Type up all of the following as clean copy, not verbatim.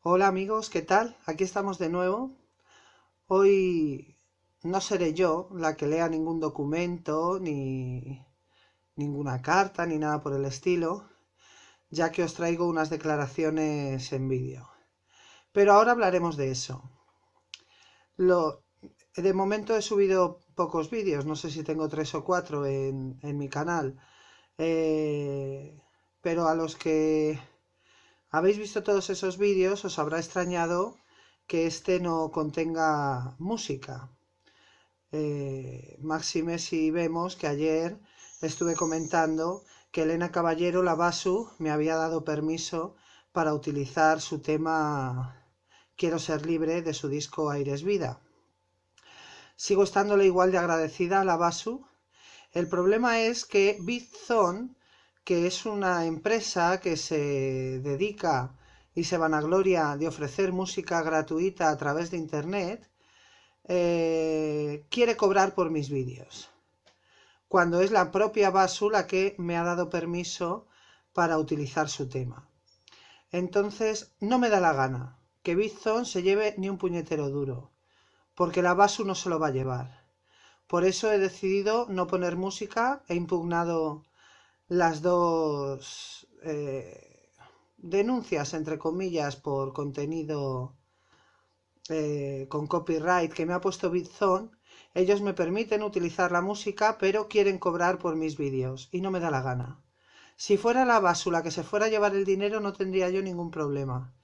Hola amigos, ¿qué tal? Aquí estamos de nuevo. Hoy no seré yo la que lea ningún documento, ni ninguna carta, ni nada por el estilo, ya que os traigo unas declaraciones en vídeo. Pero ahora hablaremos de eso. De momento he subido pocos vídeos, no sé si tengo 3 o 4 en mi canal. Pero a los que habéis visto todos esos vídeos os habrá extrañado que este no contenga música. Máxime si vemos que ayer estuve comentando que Elena Caballero, la Basu, me había dado permiso para utilizar su tema Quiero ser libre de su disco Aire, vida. Sigo estándole igual de agradecida a la Basu. El problema es que Bizone, que es una empresa que se dedica y se vanagloria de ofrecer música gratuita a través de internet, quiere cobrar por mis vídeos, cuando es la propia Basu la que me ha dado permiso para utilizar su tema. Entonces no me da la gana que Bizone se lleve ni un puñetero duro, porque la Basu no se lo va a llevar. Por eso he decidido no poner música, he impugnado las dos denuncias, entre comillas, por contenido con copyright que me ha puesto Bizone. Ellos me permiten utilizar la música, pero quieren cobrar por mis vídeos y no me da la gana. Si fuera la Basu que se fuera a llevar el dinero no tendría yo ningún problema,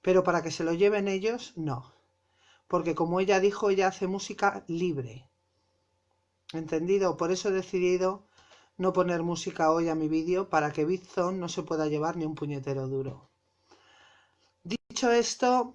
pero para que se lo lleven ellos, no. Porque como ella dijo, ella hace música libre. ¿Entendido? Por eso he decidido no poner música hoy a mi vídeo, para que Bizone no se pueda llevar ni un puñetero duro. Dicho esto,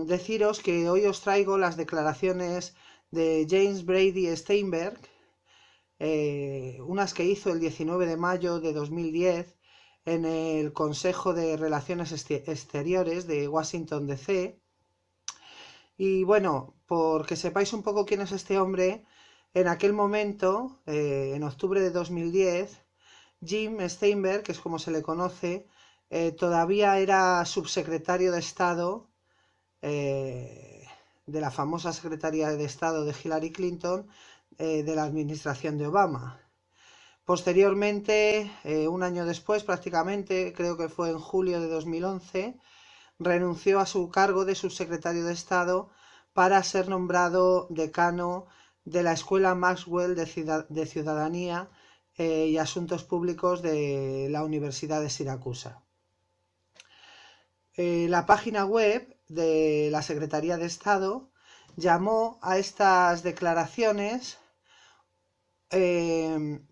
deciros que hoy os traigo las declaraciones de James Brady Steinberg, unas que hizo el 19 de mayo de 2010 en el Consejo de Relaciones Exteriores de Washington DC. Y bueno, porque sepáis un poco quién es este hombre, en aquel momento, en octubre de 2010, Jim Steinberg, que es como se le conoce, todavía era subsecretario de Estado de la famosa Secretaría de Estado de Hillary Clinton, de la administración de Obama. Posteriormente, un año después prácticamente, creo que fue en julio de 2011, renunció a su cargo de subsecretario de Estado para ser nombrado decano de la Escuela Maxwell de Ciudadanía y Asuntos Públicos de la Universidad de Siracusa. La página web de la Secretaría de Estado llamó a estas declaraciones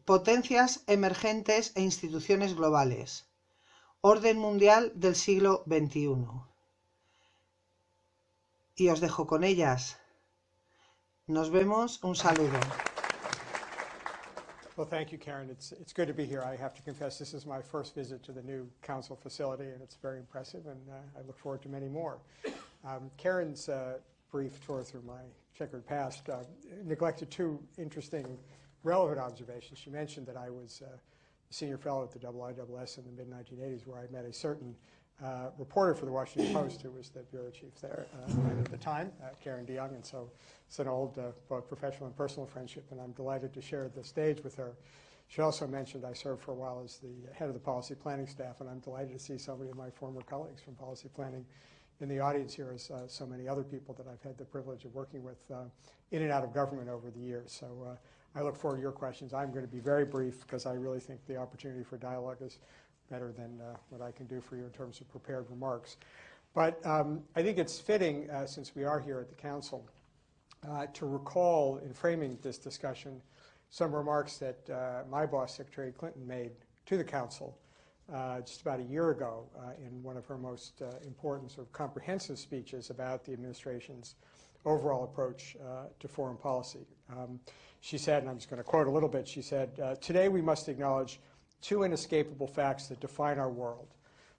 Potencias, emergentes e instituciones globales. Orden mundial del siglo XXI. Y os dejo con ellas. Nos vemos, un saludo. Well, thank you, Karen. It's good to be here. I have to confess this is my first visit to the new council facility, and it's very impressive, and I look forward to many more. Karen's brief tour through my checkered past neglected two interesting, relevant observations. She mentioned that I was a senior fellow at the IISS in the mid-1980s, where I met a certain reporter for the Washington Post, who was the bureau chief there at the time, Karen DeYoung, and so it's an old both professional and personal friendship, and I'm delighted to share the stage with her. She also mentioned I served for a while as the head of the policy planning staff, and I'm delighted to see so many of my former colleagues from policy planning in the audience here, as so many other people that I've had the privilege of working with in and out of government over the years. So I look forward to your questions. I'm going to be very brief because I really think the opportunity for dialogue is better than what I can do for you in terms of prepared remarks. But I think it's fitting, since we are here at the Council, to recall in framing this discussion some remarks that my boss, Secretary Clinton, made to the Council just about a year ago in one of her most important sort of comprehensive speeches about the administration's overall approach to foreign policy. She said, and I'm just going to quote a little bit, she said, "Today we must acknowledge two inescapable facts that define our world.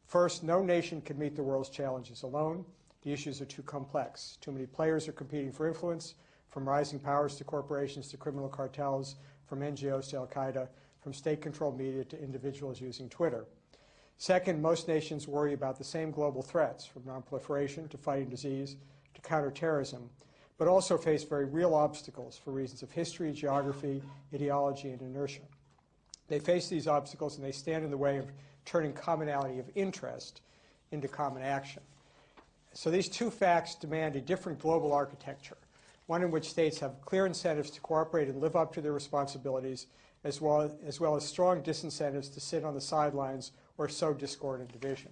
First, no nation can meet the world's challenges alone. The issues are too complex. Too many players are competing for influence, from rising powers to corporations to criminal cartels, from NGOs to Al-Qaeda, from state-controlled media to individuals using Twitter. Second, most nations worry about the same global threats, from nonproliferation to fighting disease to counterterrorism, but also face very real obstacles for reasons of history, geography, ideology, and inertia. They face these obstacles and they stand in the way of turning commonality of interest into common action. So these two facts demand a different global architecture, one in which states have clear incentives to cooperate and live up to their responsibilities, as well as strong disincentives to sit on the sidelines or sow discord and division.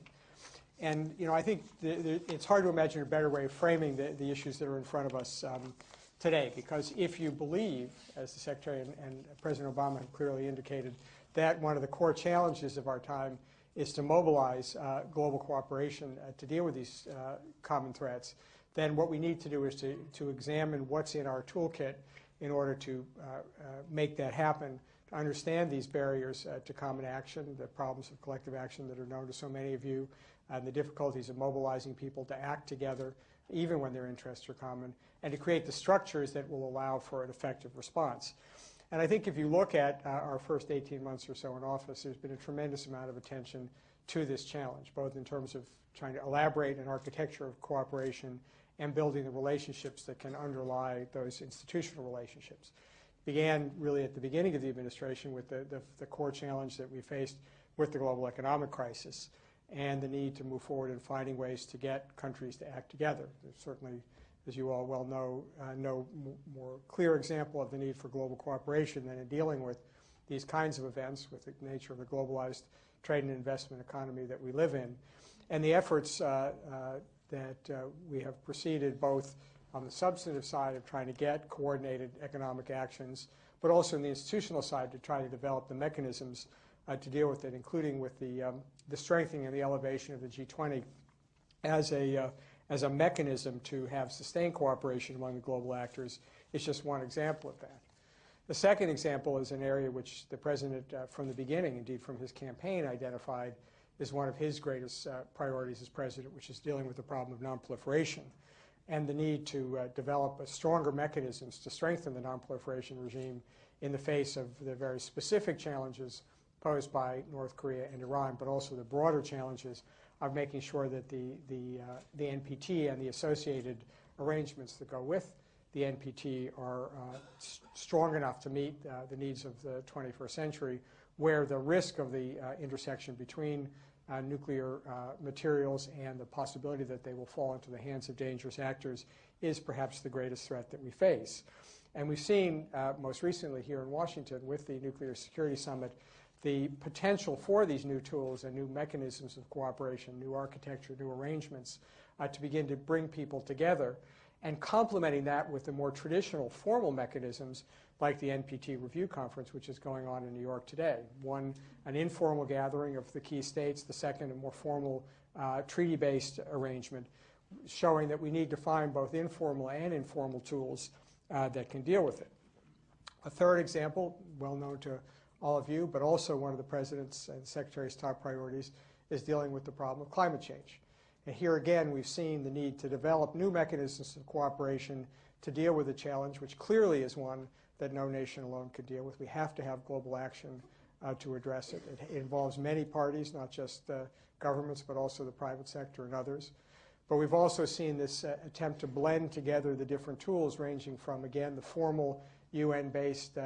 And I think it's hard to imagine a better way of framing the issues that are in front of us today, because if you believe, as the Secretary and President Obama have clearly indicated, that one of the core challenges of our time is to mobilize global cooperation to deal with these common threats, then what we need to do is to examine what's in our toolkit in order to make that happen, to understand these barriers to common action, the problems of collective action that are known to so many of you, and the difficulties of mobilizing people to act together, even when their interests are common, and to create the structures that will allow for an effective response. And I think if you look at our first 18 months or so in office, there's been a tremendous amount of attention to this challenge, both in terms of trying to elaborate an architecture of cooperation and building the relationships that can underlie those institutional relationships. Began really at the beginning of the administration with the core challenge that we faced with the global economic crisis and the need to move forward in finding ways to get countries to act together. There's certainly, as you all well know, no more clear example of the need for global cooperation than in dealing with these kinds of events with the nature of the globalized trade and investment economy that we live in. And the efforts that we have proceeded both on the substantive side of trying to get coordinated economic actions, but also on the institutional side to try to develop the mechanisms to deal with it, including with the strengthening and the elevation of the G20 as a mechanism to have sustained cooperation among the global actors, is just one example of that. The second example is an area which the President from the beginning, indeed from his campaign, identified as one of his greatest priorities as President, which is dealing with the problem of nonproliferation and the need to develop stronger mechanisms to strengthen the nonproliferation regime in the face of the very specific challenges posed by North Korea and Iran, but also the broader challenges of making sure that the NPT and the associated arrangements that go with the NPT are strong enough to meet the needs of the 21st century, where the risk of the intersection between nuclear materials and the possibility that they will fall into the hands of dangerous actors is perhaps the greatest threat that we face. And we've seen most recently here in Washington with the Nuclear Security Summit the potential for these new tools and new mechanisms of cooperation, new architecture, new arrangements to begin to bring people together, and complementing that with the more traditional formal mechanisms like the NPT Review Conference, which is going on in New York today. One, an informal gathering of the key states. The second, a more formal treaty-based arrangement, showing that we need to find both informal and informal tools that can deal with it. A third example, well known to all of you, but also one of the President's and Secretary's top priorities, is dealing with the problem of climate change. And here again, we've seen the need to develop new mechanisms of cooperation to deal with the challenge, which clearly is one that no nation alone could deal with. We have to have global action to address it. It involves many parties, not just governments, but also the private sector and others. But we've also seen this attempt to blend together the different tools, ranging from, again, the formal UN-based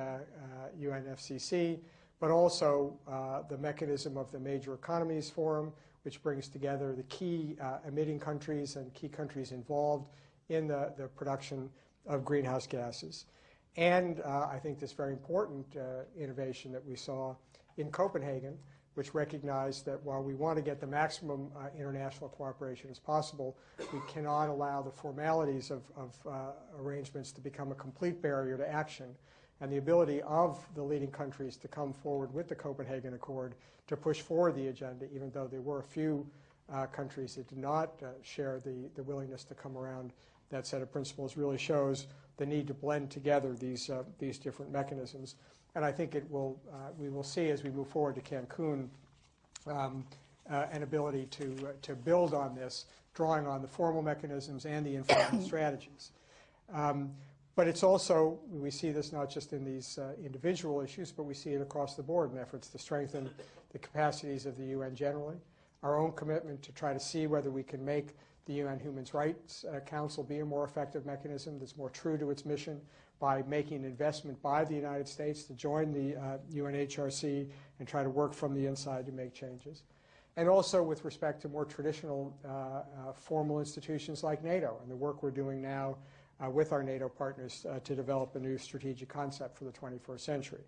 UNFCCC, but also the mechanism of the Major Economies Forum, which brings together the key emitting countries and key countries involved in the production of greenhouse gases. And I think this very important innovation that we saw in Copenhagen, which recognized that while we want to get the maximum international cooperation as possible, we cannot allow the formalities of arrangements to become a complete barrier to action. And the ability of the leading countries to come forward with the Copenhagen Accord to push forward the agenda, even though there were a few countries that did not share the willingness to come around that set of principles, really shows the need to blend together these different mechanisms. And I think we will see as we move forward to Cancun an ability to build on this, drawing on the formal mechanisms and the informal strategies. But it's also, we see this not just in these individual issues, but we see it across the board in efforts to strengthen the capacities of the UN generally, our own commitment to try to see whether we can make the UN Human Rights Council be a more effective mechanism that's more true to its mission by making an investment by the United States to join the UNHRC and try to work from the inside to make changes. And also with respect to more traditional formal institutions like NATO and the work we're doing now with our NATO partners to develop a new strategic concept for the 21st century.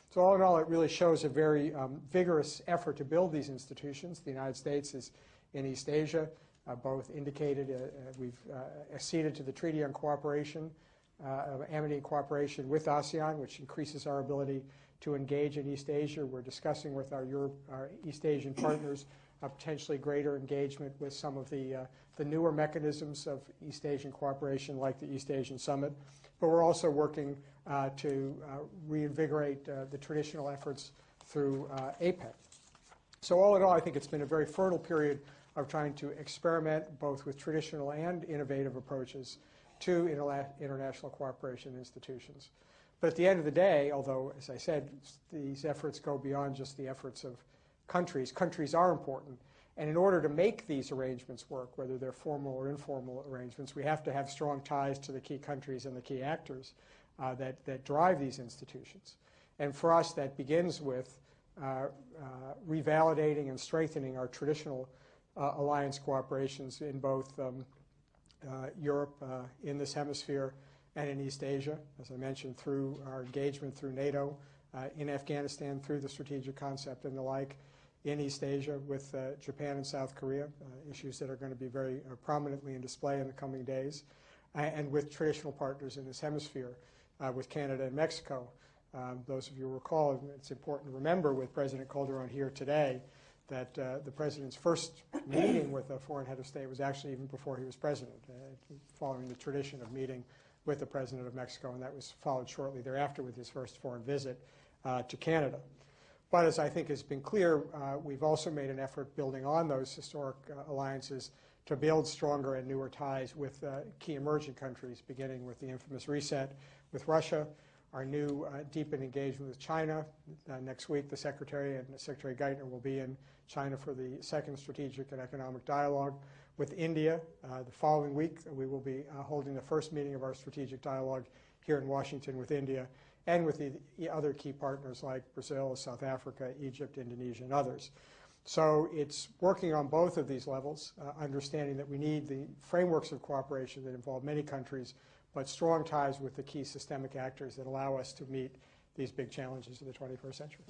So all in all, it really shows a very vigorous effort to build these institutions. The United States is in East Asia, both indicated, we've acceded to the Treaty on Cooperation, Amity and Cooperation with ASEAN, which increases our ability to engage in East Asia. We're discussing with our East Asian partners a potentially greater engagement with some of the newer mechanisms of East Asian cooperation, like the East Asian Summit. But we're also working to reinvigorate the traditional efforts through APEC. So all in all, I think it's been a very fertile period of trying to experiment both with traditional and innovative approaches to international cooperation institutions. But at the end of the day, although, as I said, these efforts go beyond just the efforts of countries, countries are important. And in order to make these arrangements work, whether they're formal or informal arrangements, we have to have strong ties to the key countries and the key actors that drive these institutions. And for us, that begins with revalidating and strengthening our traditional alliance cooperations in both Europe, in this hemisphere, and in East Asia, as I mentioned, through our engagement through NATO, in Afghanistan through the strategic concept and the like, in East Asia with Japan and South Korea, issues that are going to be very prominently in display in the coming days, and with traditional partners in this hemisphere, with Canada and Mexico. Those of you who recall, it's important to remember with President Calderon here today that the President's first meeting with a foreign head of state was actually even before he was President, following the tradition of meeting with the President of Mexico, and that was followed shortly thereafter with his first foreign visit to Canada. But as I think has been clear, we've also made an effort building on those historic alliances to build stronger and newer ties with key emerging countries, beginning with the infamous reset with Russia, our new deepened engagement with China. Next week, the Secretary and Secretary Geithner will be in China for the second strategic and economic dialogue. With India, the following week, we will be holding the first meeting of our strategic dialogue here in Washington with India, and with the other key partners like Brazil, South Africa, Egypt, Indonesia, and others. So it's working on both of these levels, understanding that we need the frameworks of cooperation that involve many countries, but strong ties with the key systemic actors that allow us to meet these big challenges of the 21st century.